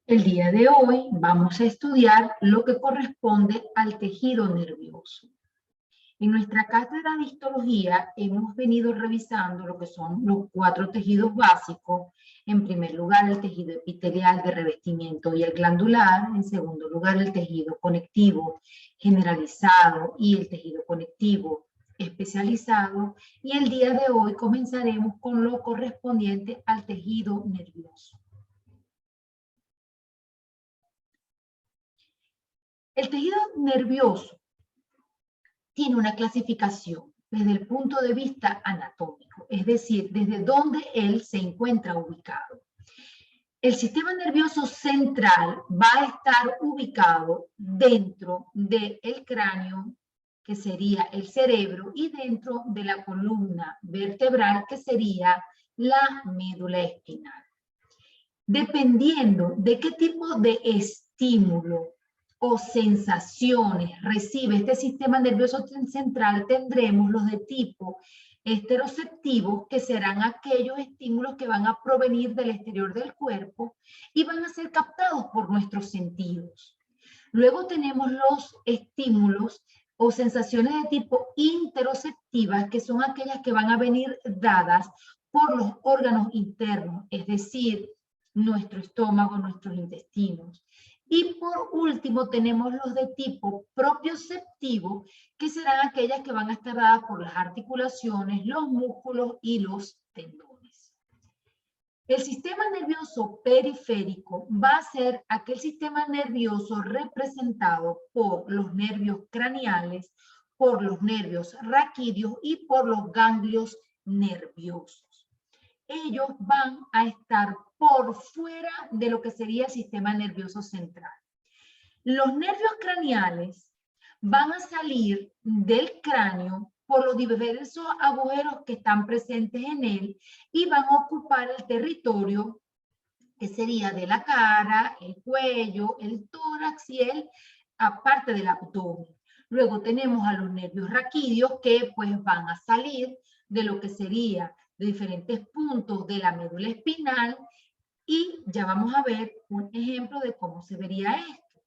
El día de hoy vamos a estudiar lo que corresponde al tejido nervioso. En nuestra cátedra de histología hemos venido revisando lo que son los 4 tejidos básicos. En primer lugar, el tejido epitelial de revestimiento y el glandular. En segundo lugar, el tejido conectivo generalizado y el tejido conectivo especializado. Y el día de hoy comenzaremos con lo correspondiente al tejido nervioso. El tejido nervioso tiene una clasificación desde el punto de vista anatómico, es decir, desde donde él se encuentra ubicado. El sistema nervioso central va a estar ubicado dentro del cráneo, que sería el cerebro, y dentro de la columna vertebral, que sería la médula espinal. Dependiendo de qué tipo de estímulo o sensaciones recibe este sistema nervioso central, tendremos los de tipo esteroceptivos, que serán aquellos estímulos que van a provenir del exterior del cuerpo y van a ser captados por nuestros sentidos. Luego tenemos los estímulos o sensaciones de tipo interoceptivas, que son aquellas que van a venir dadas por los órganos internos, es decir, nuestro estómago, nuestros intestinos. Y por último tenemos los de tipo propioceptivo, que serán aquellas que van a estar dadas por las articulaciones, los músculos y los tendones. El sistema nervioso periférico va a ser aquel sistema nervioso representado por los nervios craneales, por los nervios raquídeos y por los ganglios nerviosos. Ellos van a estar por fuera de lo que sería el sistema nervioso central. Los nervios craneales van a salir del cráneo por los diversos agujeros que están presentes en él y van a ocupar el territorio que sería de la cara, el cuello, el tórax y aparte del abdomen. Luego tenemos a los nervios raquídeos, que pues van a salir de lo que sería de diferentes puntos de la médula espinal, y ya vamos a ver un ejemplo de cómo se vería esto.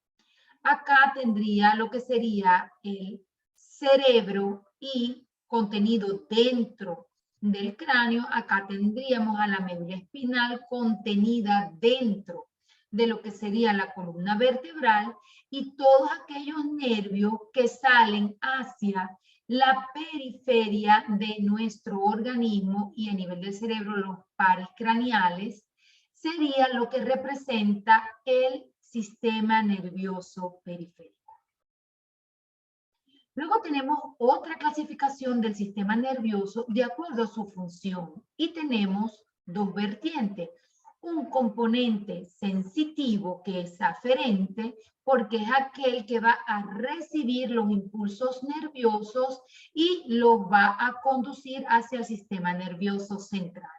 Acá tendría lo que sería el cerebro y contenido dentro del cráneo. Acá tendríamos a la médula espinal contenida dentro de lo que sería la columna vertebral, y todos aquellos nervios que salen hacia la periferia de nuestro organismo y a nivel del cerebro los pares craneales, sería lo que representa el sistema nervioso periférico. Luego tenemos otra clasificación del sistema nervioso de acuerdo a su función, y tenemos dos vertientes. Un componente sensitivo, que es aferente, porque es aquel que va a recibir los impulsos nerviosos y los va a conducir hacia el sistema nervioso central.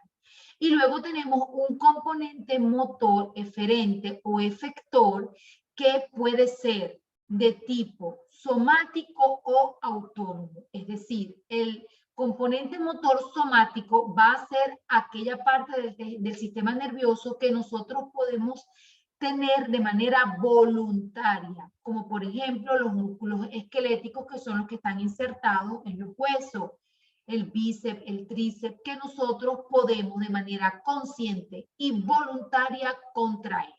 Y luego tenemos un componente motor eferente o efector, que puede ser de tipo somático o autónomo. Es decir, el componente motor somático va a ser aquella parte del sistema nervioso que nosotros podemos tener de manera voluntaria, como por ejemplo los músculos esqueléticos, que son los que están insertados en los huesos, el bíceps, el tríceps, que nosotros podemos de manera consciente y voluntaria contraer.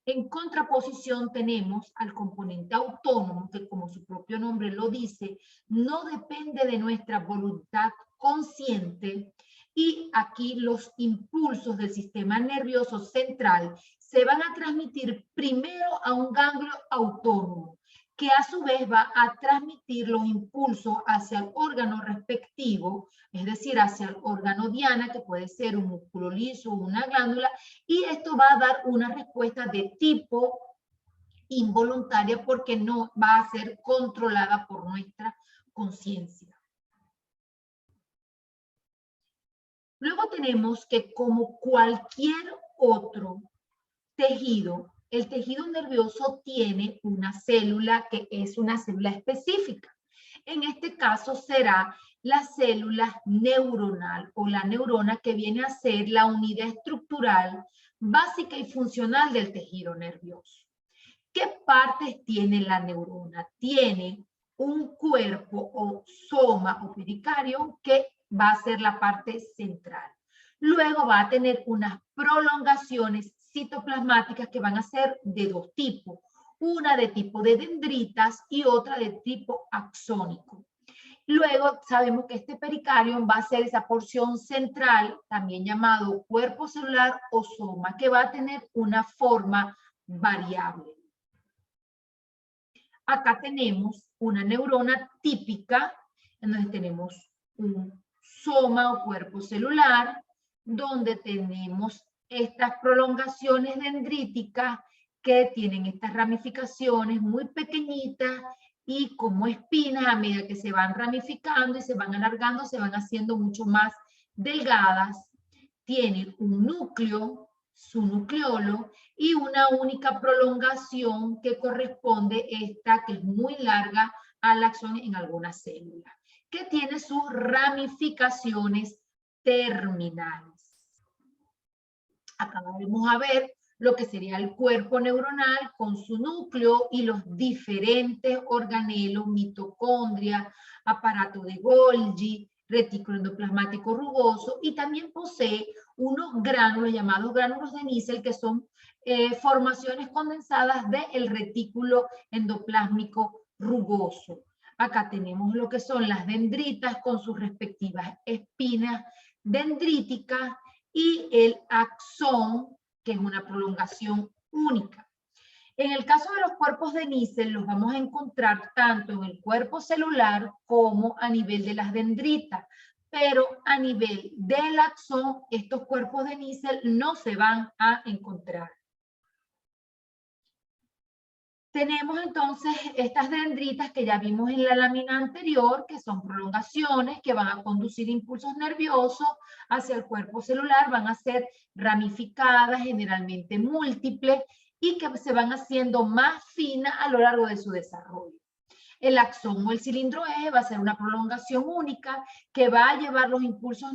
En contraposición tenemos al componente autónomo, que como su propio nombre lo dice, no depende de nuestra voluntad consciente, y aquí los impulsos del sistema nervioso central se van a transmitir primero a un ganglio autónomo, que a su vez va a transmitir los impulsos hacia el órgano respectivo, es decir, hacia el órgano diana, que puede ser un músculo liso o una glándula, y esto va a dar una respuesta de tipo involuntaria, porque no va a ser controlada por nuestra conciencia. Luego tenemos que, como cualquier otro tejido, el tejido nervioso tiene una célula que es una célula específica. En este caso será la célula neuronal o la neurona, que viene a ser la unidad estructural básica y funcional del tejido nervioso. ¿Qué partes tiene la neurona? Tiene un cuerpo o soma o pericardio que va a ser la parte central. Luego va a tener unas prolongaciones citoplasmáticas que van a ser de dos tipos. Una de tipo de dendritas y otra de tipo axónico. Luego sabemos que este pericardio va a ser esa porción central, también llamado cuerpo celular o soma, que va a tener una forma variable. Acá tenemos una neurona típica, en donde tenemos un soma o cuerpo celular, donde tenemos estas prolongaciones dendríticas que tienen estas ramificaciones muy pequeñitas y como espinas, a medida que se van ramificando y se van alargando, se van haciendo mucho más delgadas. Tienen un núcleo, su nucleolo, y una única prolongación que corresponde esta, que es muy larga, al axón en algunas células, que tiene sus ramificaciones terminales. Acá vamos a ver lo que sería el cuerpo neuronal con su núcleo y los diferentes organelos, mitocondria, aparato de Golgi, retículo endoplasmático rugoso, y también posee unos gránulos llamados gránulos de Nissl, que son formaciones condensadas del retículo endoplásmico rugoso. Acá tenemos lo que son las dendritas con sus respectivas espinas dendríticas y el axón, que es una prolongación única. En el caso de los cuerpos de Nissl, los vamos a encontrar tanto en el cuerpo celular como a nivel de las dendritas, pero a nivel del axón, estos cuerpos de Nissl no se van a encontrar. Tenemos entonces estas dendritas que ya vimos en la lámina anterior, que son prolongaciones que van a conducir impulsos nerviosos hacia el cuerpo celular, van a ser ramificadas, generalmente múltiples, y que se van haciendo más finas a lo largo de su desarrollo. El axón o el cilindro eje va a ser una prolongación única que va a llevar los impulsos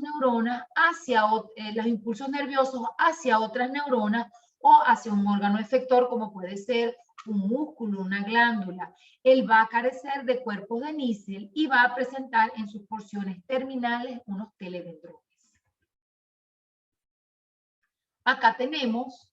los impulsos nerviosos hacia otras neuronas o hacia un órgano efector, como puede ser un músculo, una glándula. Él va a carecer de cuerpos de Nissl y va a presentar en sus porciones terminales unos teledendrones. Acá tenemos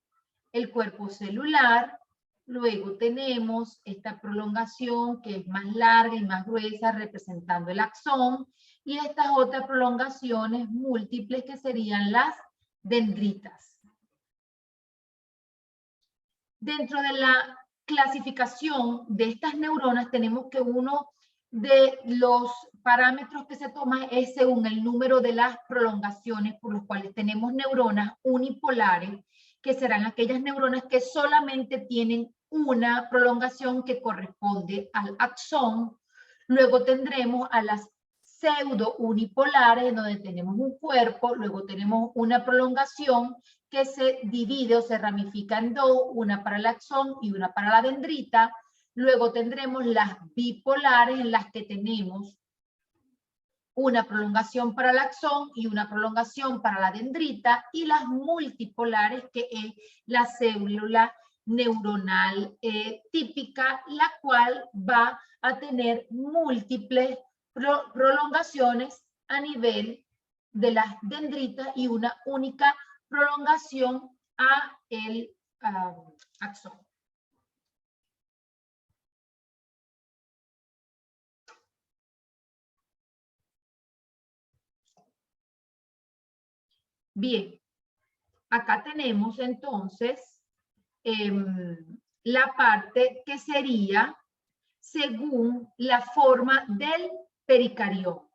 el cuerpo celular, luego tenemos esta prolongación que es más larga y más gruesa representando el axón, y estas otras prolongaciones múltiples que serían las dendritas. Dentro de la clasificación de estas neuronas tenemos que uno de los parámetros que se toma es según el número de las prolongaciones, por los cuales tenemos neuronas unipolares, que serán aquellas neuronas que solamente tienen una prolongación que corresponde al axón. Luego tendremos a las pseudo unipolares, en donde tenemos un cuerpo, luego tenemos una prolongación que se divide o se ramifica en dos, una para el axón y una para la dendrita. Luego tendremos las bipolares, en las que tenemos una prolongación para el axón y una prolongación para la dendrita, y las multipolares, que es la célula neuronal típica, la cual va a tener múltiples prolongaciones a nivel de las dendritas y una única prolongación a el axón. Bien, acá tenemos entonces la parte que sería según la forma del pericarión.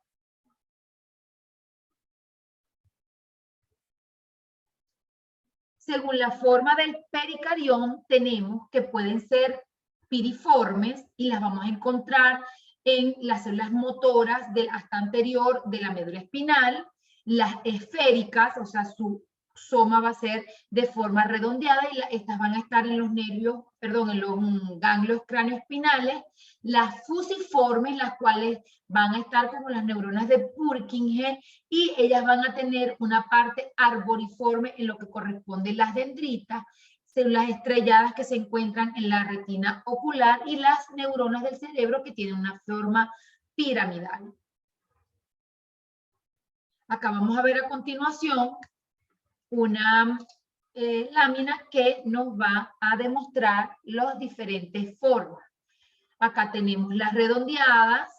Según la forma del pericarión, tenemos que pueden ser piriformes y las vamos a encontrar en las células motoras del asta anterior de la médula espinal, las esféricas, o sea, su axoma va a ser de forma redondeada y estas van a estar en los nervios, perdón, en los ganglios craneoespinales, las fusiformes, las cuales van a estar como las neuronas de Purkinje y ellas van a tener una parte arboriforme en lo que corresponde las dendritas, células estrelladas que se encuentran en la retina ocular y las neuronas del cerebro que tienen una forma piramidal. Acá vamos a ver a continuación una lámina que nos va a demostrar las diferentes formas. Acá tenemos las redondeadas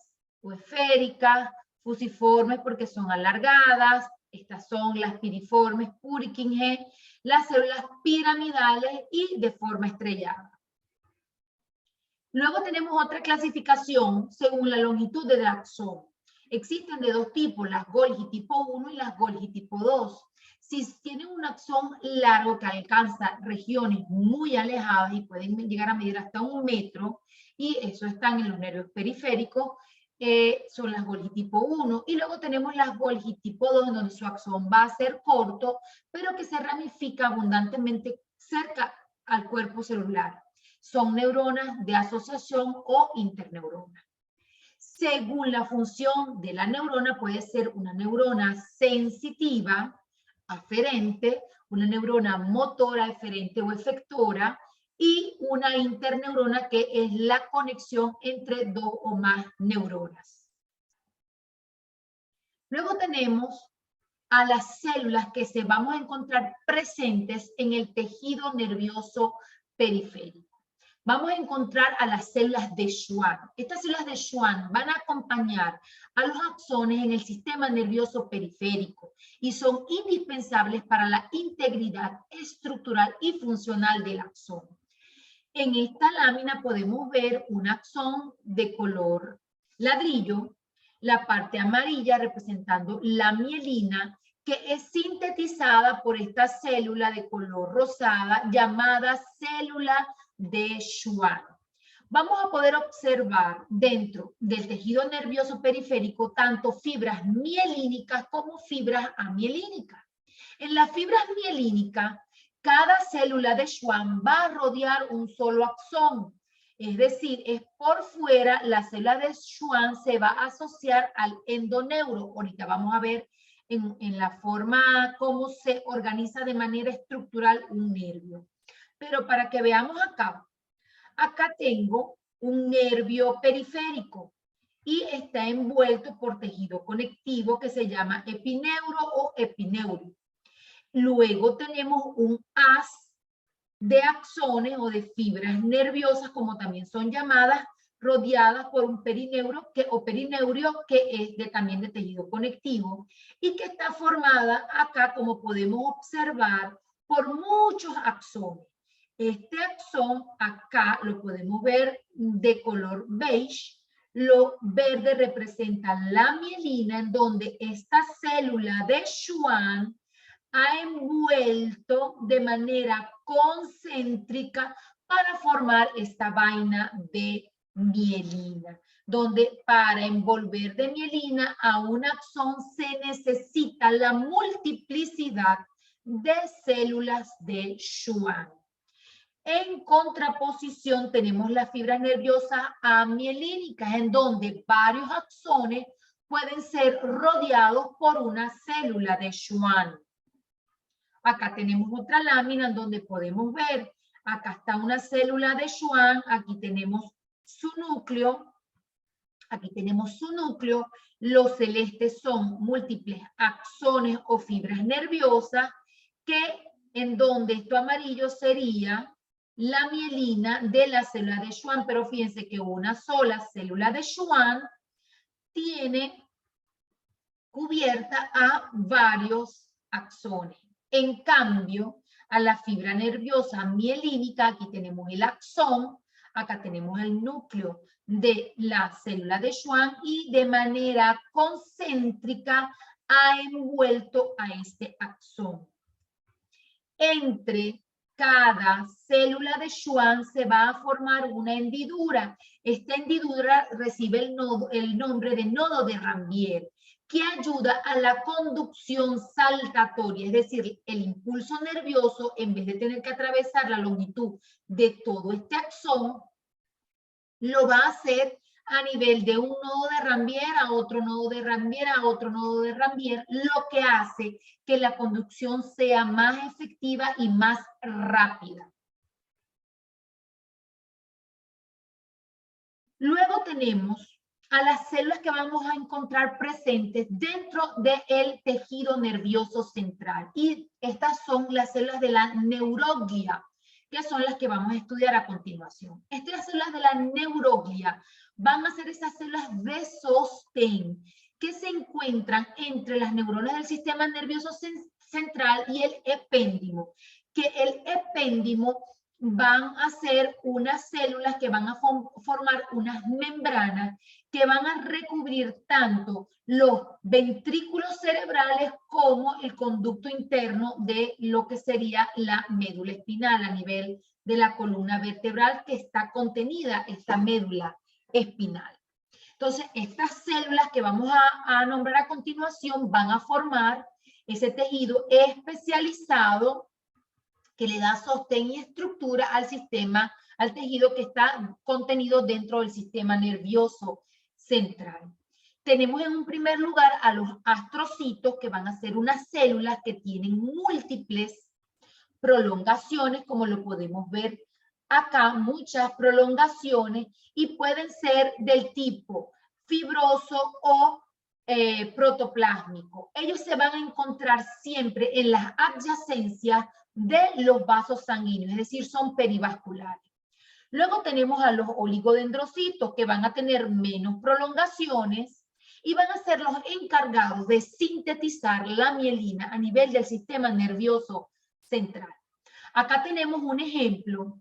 o esféricas, fusiformes porque son alargadas, estas son las piriformes Purkinje, las células piramidales y de forma estrellada. Luego tenemos otra clasificación según la longitud del axón. Existen de dos tipos, las Golgi tipo 1 y las Golgi tipo 2. Si tienen un axón largo que alcanza regiones muy alejadas y pueden llegar a medir hasta 1 metro, y eso están en los nervios periféricos, son las Golgi tipo 1. Y luego tenemos las Golgi tipo 2, donde su axón va a ser corto, pero que se ramifica abundantemente cerca al cuerpo celular. Son neuronas de asociación o interneuronas. Según la función de la neurona, puede ser una neurona sensitiva, aferente, una neurona motora, eferente o efectora, y una interneurona que es la conexión entre dos o más neuronas. Luego tenemos a las células que se vamos a encontrar presentes en el tejido nervioso periférico. Vamos a encontrar a las células de Schwann. Estas células de Schwann van a acompañar a los axones en el sistema nervioso periférico y son indispensables para la integridad estructural y funcional del axón. En esta lámina podemos ver un axón de color ladrillo, la parte amarilla representando la mielina, que es sintetizada por esta célula de color rosada llamada célula de Schwann. Vamos a poder observar dentro del tejido nervioso periférico tanto fibras mielínicas como fibras amielínicas. En las fibras mielínicas, cada célula de Schwann va a rodear un solo axón. Es decir, es por fuera, la célula de Schwann se va a asociar al endoneuro. Ahorita vamos a ver en la forma cómo se organiza de manera estructural un nervio. Pero para que veamos acá, acá tengo un nervio periférico y está envuelto por tejido conectivo que se llama epineuro o epineurio. Luego tenemos un haz de axones o de fibras nerviosas, como también son llamadas, rodeadas por un perineuro o perineurio que es también de tejido conectivo y que está formada acá, como podemos observar, por muchos axones. Este axón acá lo podemos ver de color beige. Lo verde representa la mielina, en donde esta célula de Schwann ha envuelto de manera concéntrica para formar esta vaina de mielina, donde para envolver de mielina a un axón se necesita la multiplicidad de células de Schwann. En contraposición tenemos las fibras nerviosas amielínicas, en donde varios axones pueden ser rodeados por una célula de Schwann. Acá tenemos otra lámina en donde podemos ver, acá está una célula de Schwann, aquí tenemos su núcleo, los celestes son múltiples axones o fibras nerviosas, que en donde esto amarillo sería la mielina de la célula de Schwann, pero fíjense que una sola célula de Schwann tiene cubierta a varios axones. En cambio, a la fibra nerviosa mielínica, aquí tenemos el axón, acá tenemos el núcleo de la célula de Schwann y de manera concéntrica ha envuelto a este axón. Entre cada célula de Schwann se va a formar una hendidura. Esta hendidura recibe el nombre de nodo de Ranvier, que ayuda a la conducción saltatoria, es decir, el impulso nervioso, en vez de tener que atravesar la longitud de todo este axón, lo va a hacer a nivel de un nodo de Rambier a otro nodo de Rambier a otro nodo de Rambier, lo que hace que la conducción sea más efectiva y más rápida. Luego tenemos a las células que vamos a encontrar presentes dentro del tejido nervioso central. Y estas son las células de la neuroglia, que son las que vamos a estudiar a continuación. Estas células de la neuroglia van a ser esas células de sostén que se encuentran entre las neuronas del sistema nervioso central y el epéndimo, que el epéndimo van a ser unas células que van a formar unas membranas que van a recubrir tanto los ventrículos cerebrales como el conducto interno de lo que sería la médula espinal a nivel de la columna vertebral que está contenida esta médula espinal. Entonces, estas células que vamos a nombrar a continuación van a formar ese tejido especializado que le da sostén y estructura al sistema, al tejido que está contenido dentro del sistema nervioso central. Tenemos en un primer lugar a los astrocitos, que van a ser unas células que tienen múltiples prolongaciones, como lo podemos ver acá, muchas prolongaciones, y pueden ser del tipo fibroso o protoplásmico. Ellos se van a encontrar siempre en las adyacencias de los vasos sanguíneos, es decir, son perivasculares. Luego tenemos a los oligodendrocitos, que van a tener menos prolongaciones y van a ser los encargados de sintetizar la mielina a nivel del sistema nervioso central. Acá tenemos un ejemplo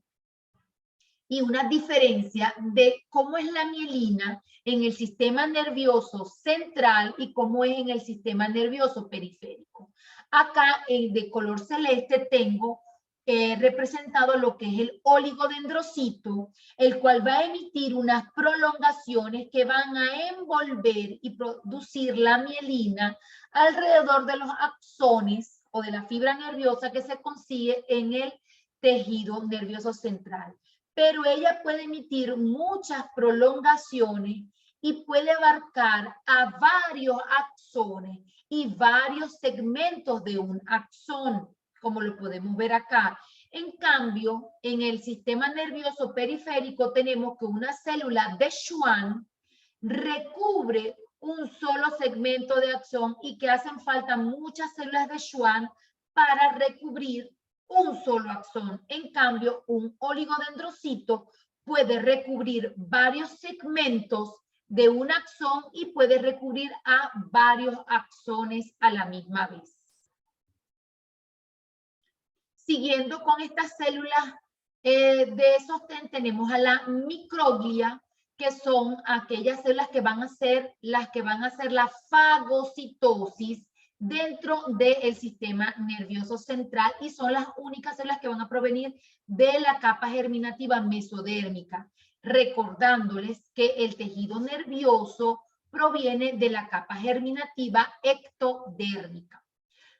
y una diferencia de cómo es la mielina en el sistema nervioso central y cómo es en el sistema nervioso periférico. Acá de color celeste tengo representado lo que es el oligodendrocito, el cual va a emitir unas prolongaciones que van a envolver y producir la mielina alrededor de los axones o de la fibra nerviosa que se consigue en el tejido nervioso central. Pero ella puede emitir muchas prolongaciones y puede abarcar a varios axones y varios segmentos de un axón, como lo podemos ver acá. En cambio, en el sistema nervioso periférico tenemos que una célula de Schwann recubre un solo segmento de axón y que hacen falta muchas células de Schwann para recubrir un solo axón. En cambio, un oligodendrocito puede recubrir varios segmentos de un axón y puede recubrir a varios axones a la misma vez. Siguiendo con estas células de sostén, tenemos a la microglia, que son aquellas células que van a ser las que van a hacer la fagocitosis dentro del sistema nervioso central y son las únicas células que van a provenir de la capa germinativa mesodérmica, recordándoles que el tejido nervioso proviene de la capa germinativa ectodérmica.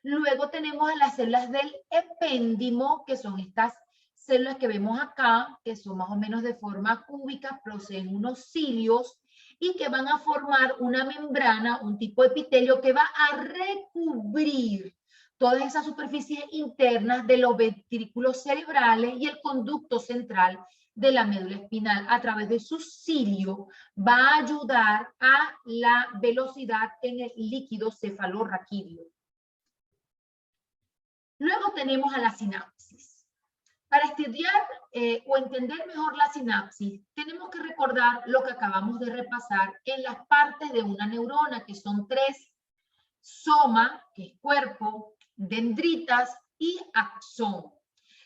Luego tenemos a las células del epéndimo, que son estas células que vemos acá, que son más o menos de forma cúbica, poseen unos cilios y que van a formar una membrana, un tipo de epitelio que va a recubrir todas esas superficies internas de los ventrículos cerebrales y el conducto central de la médula espinal. A través de su cilio va a ayudar a la velocidad en el líquido cefalorraquídeo. Luego tenemos a la sinapsis. Para estudiar o entender mejor la sinapsis, tenemos que recordar lo que acabamos de repasar en las partes de una neurona, que son tres: soma, que es cuerpo, dendritas y axón.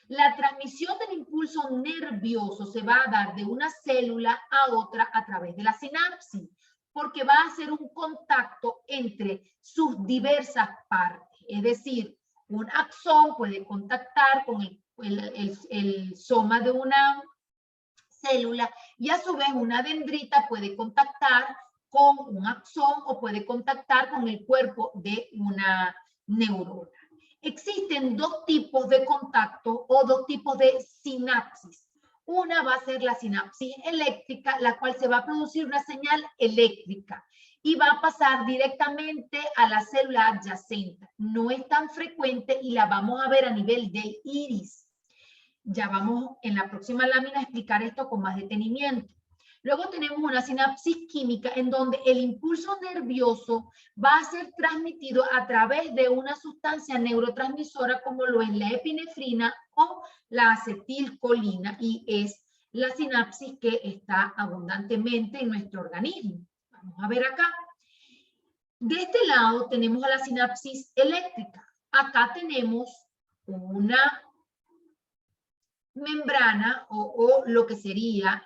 La transmisión del impulso nervioso se va a dar de una célula a otra a través de la sinapsis, porque va a hacer un contacto entre sus diversas partes. Es decir, un axón puede contactar con el soma de una célula y a su vez una dendrita puede contactar con un axón o puede contactar con el cuerpo de una neurona. Existen dos tipos de contacto o dos tipos de sinapsis. Una va a ser la sinapsis eléctrica, la cual se va a producir una señal eléctrica y va a pasar directamente a la célula adyacente. No es tan frecuente y la vamos a ver a nivel del iris. Ya vamos en la próxima lámina a explicar esto con más detenimiento. Luego tenemos una sinapsis química en donde el impulso nervioso va a ser transmitido a través de una sustancia neurotransmisora como lo es la epinefrina o la acetilcolina, y es la sinapsis que está abundantemente en nuestro organismo. Vamos a ver acá. De este lado tenemos a la sinapsis eléctrica. Acá tenemos una membrana o lo que sería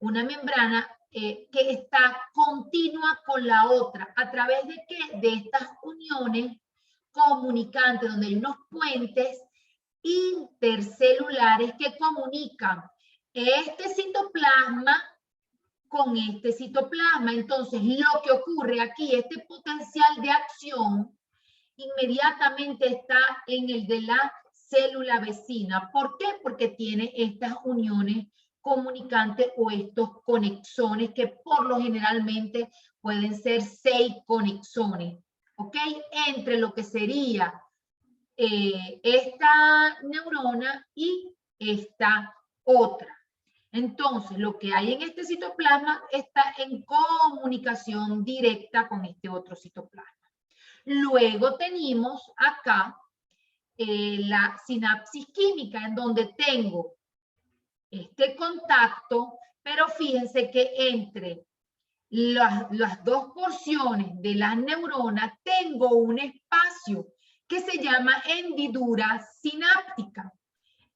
una membrana que está continua con la otra. ¿A través de qué? De estas uniones comunicantes, donde hay unos puentes intercelulares que comunican este citoplasma con este citoplasma. Entonces, lo que ocurre aquí, este potencial de acción, inmediatamente está en el de la célula vecina. ¿Por qué? Porque tiene estas uniones comunicantes o estos conexones que por lo generalmente pueden ser 6 conexones, ¿ok? Entre lo que sería esta neurona y esta otra. Entonces, lo que hay en este citoplasma está en comunicación directa con este otro citoplasma. Luego tenemos acá la sinapsis química, en donde tengo este contacto, pero fíjense que entre las dos porciones de las neuronas tengo un espacio que se llama hendidura sináptica.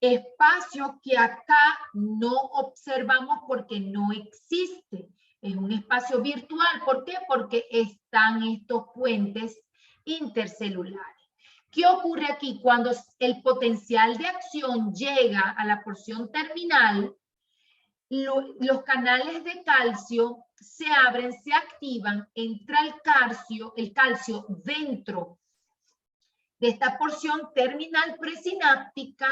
Espacio que acá no observamos porque no existe. Es un espacio virtual. ¿Por qué? Porque están estos puentes intercelulares. ¿Qué ocurre aquí? Cuando el potencial de acción llega a la porción terminal, los canales de calcio se abren, se activan, entra el calcio dentro de esta porción terminal presináptica,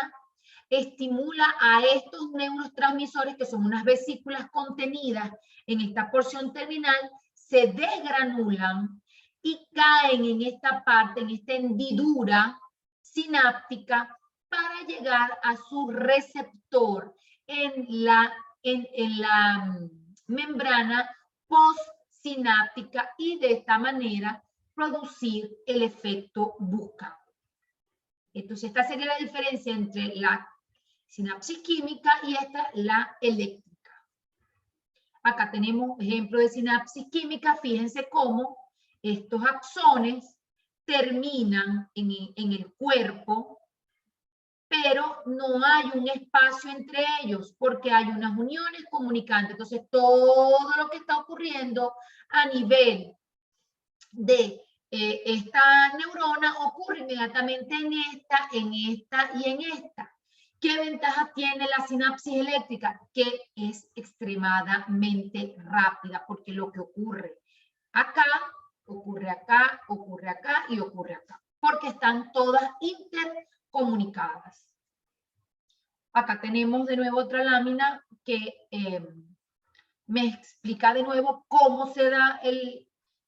estimula a estos neurotransmisores, que son unas vesículas contenidas en esta porción terminal, se desgranulan y caen en esta parte, en esta hendidura sináptica, para llegar a su receptor en la membrana postsináptica y de esta manera producir el efecto buscado. Entonces, esta sería la diferencia entre la sinapsis química y esta, la eléctrica. Acá tenemos ejemplo de sinapsis química. Fíjense cómo estos axones terminan en el cuerpo, pero no hay un espacio entre ellos porque hay unas uniones comunicantes. Entonces, todo lo que está ocurriendo a nivel de esta neurona ocurre inmediatamente en esta y en esta. ¿Qué ventaja tiene la sinapsis eléctrica? Que es extremadamente rápida, porque lo que ocurre acá, ocurre acá, ocurre acá y ocurre acá, porque están todas intercomunicadas. Acá tenemos de nuevo otra lámina que me explica de nuevo cómo se da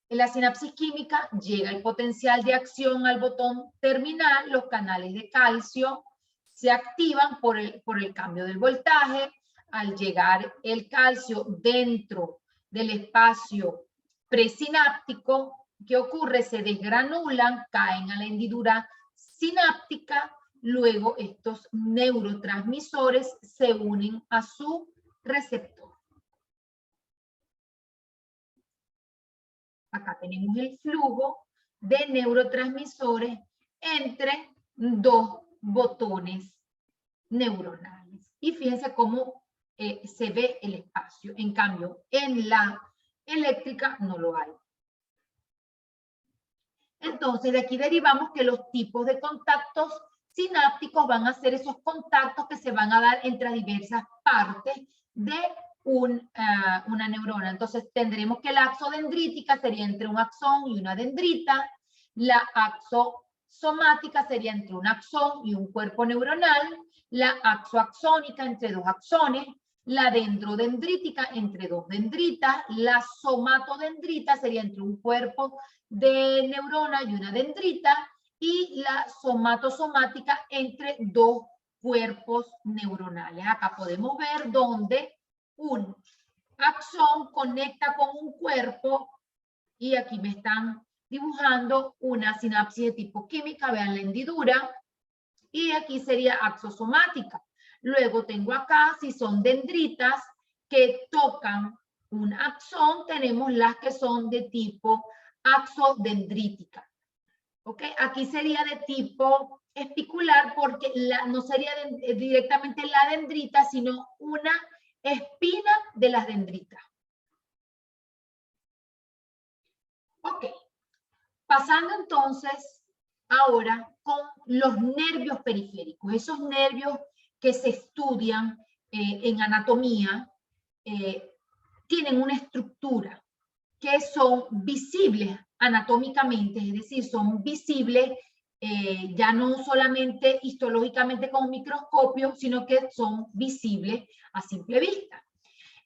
la sinapsis química. Llega el potencial de acción al botón terminal, los canales de calcio se activan por el cambio del voltaje. Al llegar el calcio dentro del espacio presináptico, ¿qué ocurre? Se desgranulan, caen a la hendidura sináptica, luego estos neurotransmisores se unen a su receptor. Acá tenemos el flujo de neurotransmisores entre dos botones neuronales. Y fíjense cómo se ve el espacio. En cambio, en la eléctrica no lo hay. Entonces, de aquí derivamos que los tipos de contactos sinápticos van a ser esos contactos que se van a dar entre diversas partes de una neurona. Entonces tendremos que la axodendrítica sería entre un axón y una dendrita, la axosomática sería entre un axón y un cuerpo neuronal, la axoaxónica entre dos axones, la dendrodendrítica entre dos dendritas, la somatodendrita sería entre un cuerpo de neurona y una dendrita, y la somatosomática entre dos cuerpos neuronales. Acá podemos ver donde un axón conecta con un cuerpo y aquí me están dibujando una sinapsis de tipo química, vean la hendidura, y aquí sería axosomática. Luego tengo acá, si son dendritas que tocan un axón, tenemos las que son de tipo axodendrítica. ¿Ok? Aquí sería de tipo espicular porque no sería directamente la dendrita, sino una espina de las dendritas. Ok. Pasando entonces ahora con los nervios periféricos, esos nervios que se estudian en anatomía, tienen una estructura que son visibles anatómicamente, es decir, son visibles ya no solamente histológicamente con un microscopio, sino que son visibles a simple vista.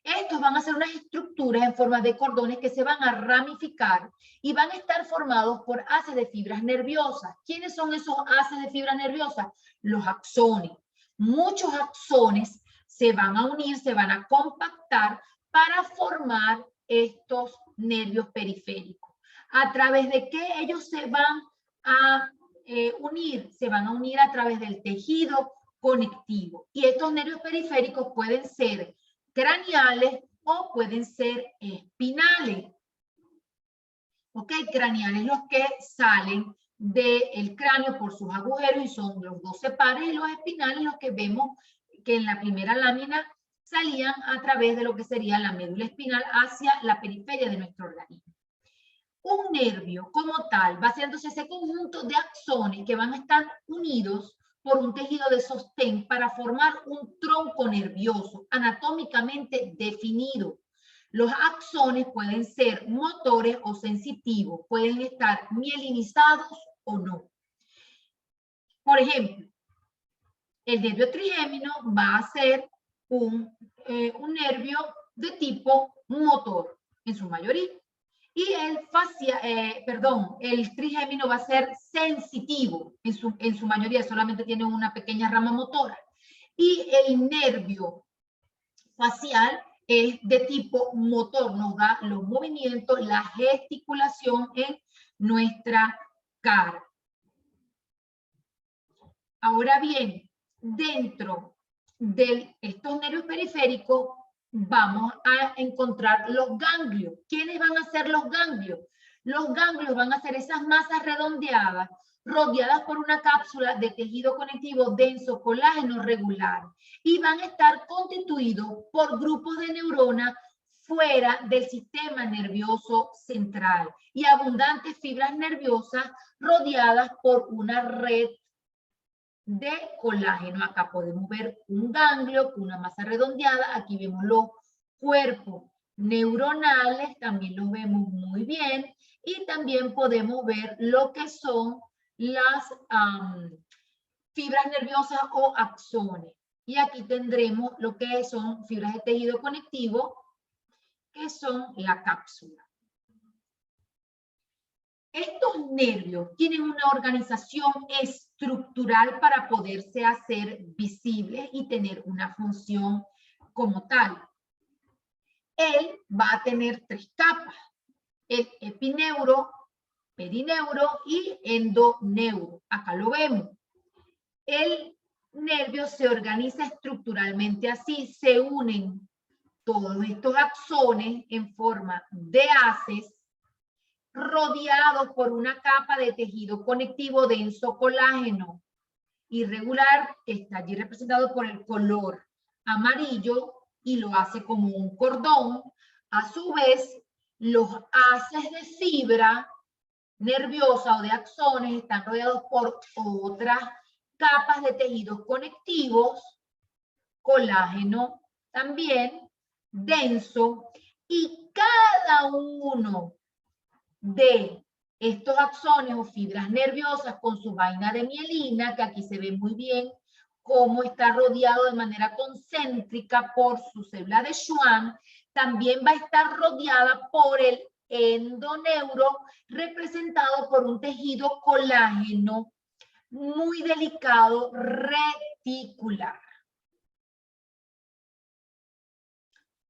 Estos van a ser unas estructuras en forma de cordones que se van a ramificar y van a estar formados por haces de fibras nerviosas. ¿Quiénes son esos haces de fibras nerviosas? Los axones. Muchos axones se van a unir, se van a compactar para formar estos nervios periféricos. ¿A través de qué ellos se van a unir? Se van a unir a través del tejido conectivo. Y estos nervios periféricos pueden ser craneales o pueden ser espinales. ¿Ok? Craneales los que salen del cráneo por sus agujeros y son los 12 pares, y los espinales los que vemos que en la primera lámina salían a través de lo que sería la médula espinal hacia la periferia de nuestro organismo. Un nervio como tal va haciéndose ese conjunto de axones que van a estar unidos por un tejido de sostén para formar un tronco nervioso anatómicamente definido. Los axones pueden ser motores o sensitivos, pueden estar mielinizados o no. Por ejemplo, el nervio trigémino va a ser un nervio de tipo motor en su mayoría. Y el trigémino va a ser sensitivo en su mayoría, solamente tiene una pequeña rama motora. Y el nervio facial es de tipo motor, nos da los movimientos, la gesticulación en nuestra cara. Ahora bien, dentro de estos nervios periféricos vamos a encontrar los ganglios. ¿Quiénes van a ser los ganglios? Los ganglios van a ser esas masas redondeadas rodeadas por una cápsula de tejido conectivo denso, colágeno regular, y van a estar constituidos por grupos de neuronas fuera del sistema nervioso central y abundantes fibras nerviosas rodeadas por una red de colágeno. Acá podemos ver un ganglio con una masa redondeada. Aquí vemos los cuerpos neuronales, también los vemos muy bien. Y también podemos ver lo que son las fibras nerviosas o axones. Y aquí tendremos lo que son fibras de tejido conectivo, que son la cápsula. Estos nervios tienen una organización estructural para poderse hacer visibles y tener una función como tal. Él va a tener 3 capas: el epineuro, perineuro y endoneuro. Acá lo vemos. El nervio se organiza estructuralmente así, se unen todos estos axones en forma de haces rodeados por una capa de tejido conectivo denso colágeno irregular, que está allí representado por el color amarillo y lo hace como un cordón. A su vez, los haces de fibra nerviosa o de axones están rodeados por otras capas de tejidos conectivos, colágeno también, denso, y cada uno de estos axones o fibras nerviosas con su vaina de mielina, que aquí se ve muy bien cómo está rodeado de manera concéntrica por su célula de Schwann, también va a estar rodeada por el endoneuro, representado por un tejido colágeno muy delicado, reticular.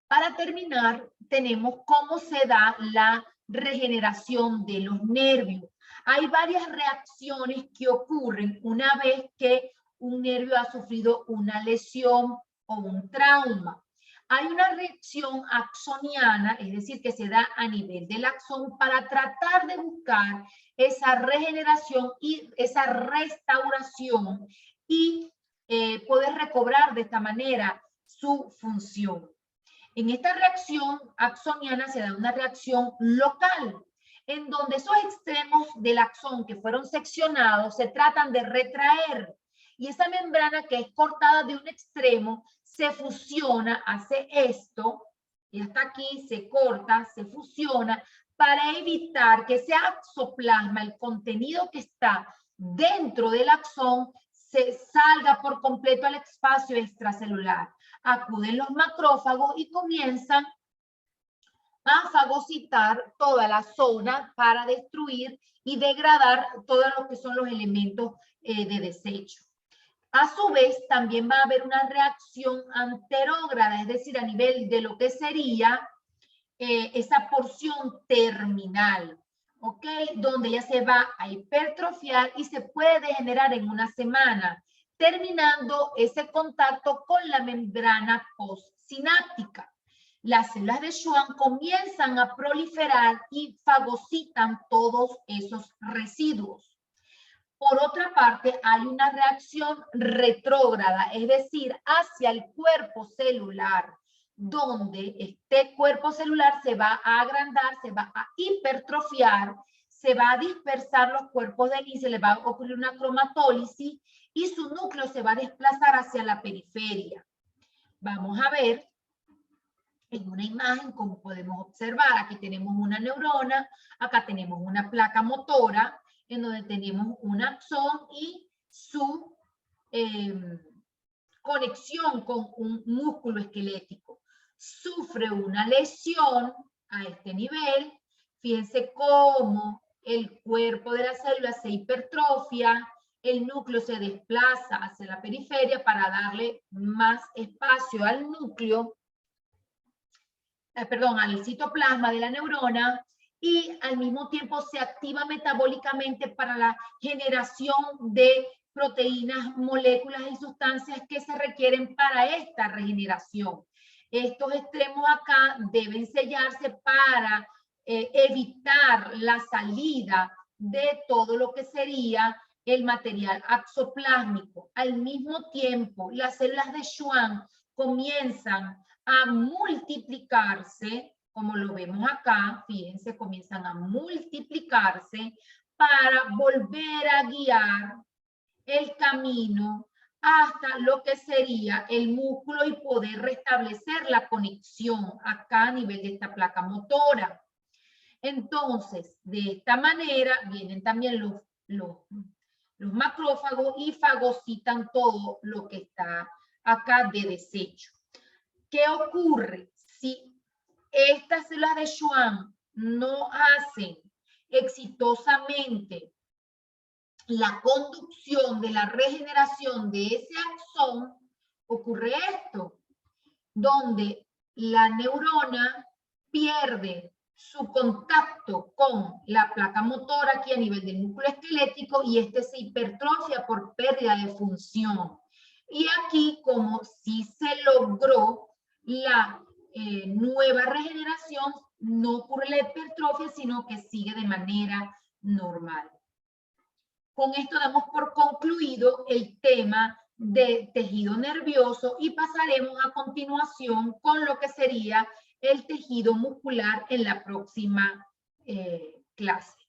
Para terminar, tenemos cómo se da la regeneración de los nervios. Hay varias reacciones que ocurren una vez que un nervio ha sufrido una lesión o un trauma. Hay una reacción axoniana, es decir, que se da a nivel del axón para tratar de buscar esa regeneración y esa restauración y poder recobrar de esta manera su función. En esta reacción axoniana se da una reacción local, en donde esos extremos del axón que fueron seccionados se tratan de retraer, y esa membrana que es cortada de un extremo se fusiona, hace esto, y hasta aquí se corta, se fusiona, para evitar que ese axoplasma, el contenido que está dentro del axón, se salga por completo al espacio extracelular. Acuden los macrófagos y comienzan a fagocitar toda la zona para destruir y degradar todos lo que son los elementos de desecho. A su vez, también va a haber una reacción anterógrada, es decir, a nivel de lo que sería esa porción terminal, ¿ok? Donde ya se va a hipertrofiar y se puede degenerar en una semana, terminando ese contacto con la membrana postsináptica. Las células de Schwann comienzan a proliferar y fagocitan todos esos residuos. Por otra parte, hay una reacción retrógrada, es decir, hacia el cuerpo celular, donde este cuerpo celular se va a agrandar, se va a hipertrofiar, se va a dispersar los cuerpos de Lie, se le va a ocurrir una cromatólisis y su núcleo se va a desplazar hacia la periferia. Vamos a ver en una imagen como podemos observar. Aquí tenemos una neurona, acá tenemos una placa motora, en donde tenemos un axón y su conexión con un músculo esquelético. Sufre una lesión a este nivel. Fíjense cómo el cuerpo de la célula se hipertrofia, el núcleo se desplaza hacia la periferia para darle más espacio al núcleo, al citoplasma de la neurona, y al mismo tiempo se activa metabólicamente para la generación de proteínas, moléculas y sustancias que se requieren para esta regeneración. Estos extremos acá deben sellarse para evitar la salida de todo lo que sería el material axoplásmico. Al mismo tiempo, las células de Schwann comienzan a multiplicarse, como lo vemos acá, fíjense, comienzan a multiplicarse para volver a guiar el camino hasta lo que sería el músculo y poder restablecer la conexión acá a nivel de esta placa motora. Entonces, de esta manera vienen también los macrófagos y fagocitan todo lo que está acá de desecho. ¿Qué ocurre si estas células de Schwann no hacen exitosamente la conducción de la regeneración de ese axón? Ocurre esto, donde la neurona pierde su contacto con la placa motora aquí a nivel del músculo esquelético y este se hipertrofia por pérdida de función. Y aquí, como si se logró la nueva regeneración, no ocurre la hipertrofia, sino que sigue de manera normal. Con esto damos por concluido el tema de tejido nervioso y pasaremos a continuación con lo que sería el tejido muscular en la próxima clase.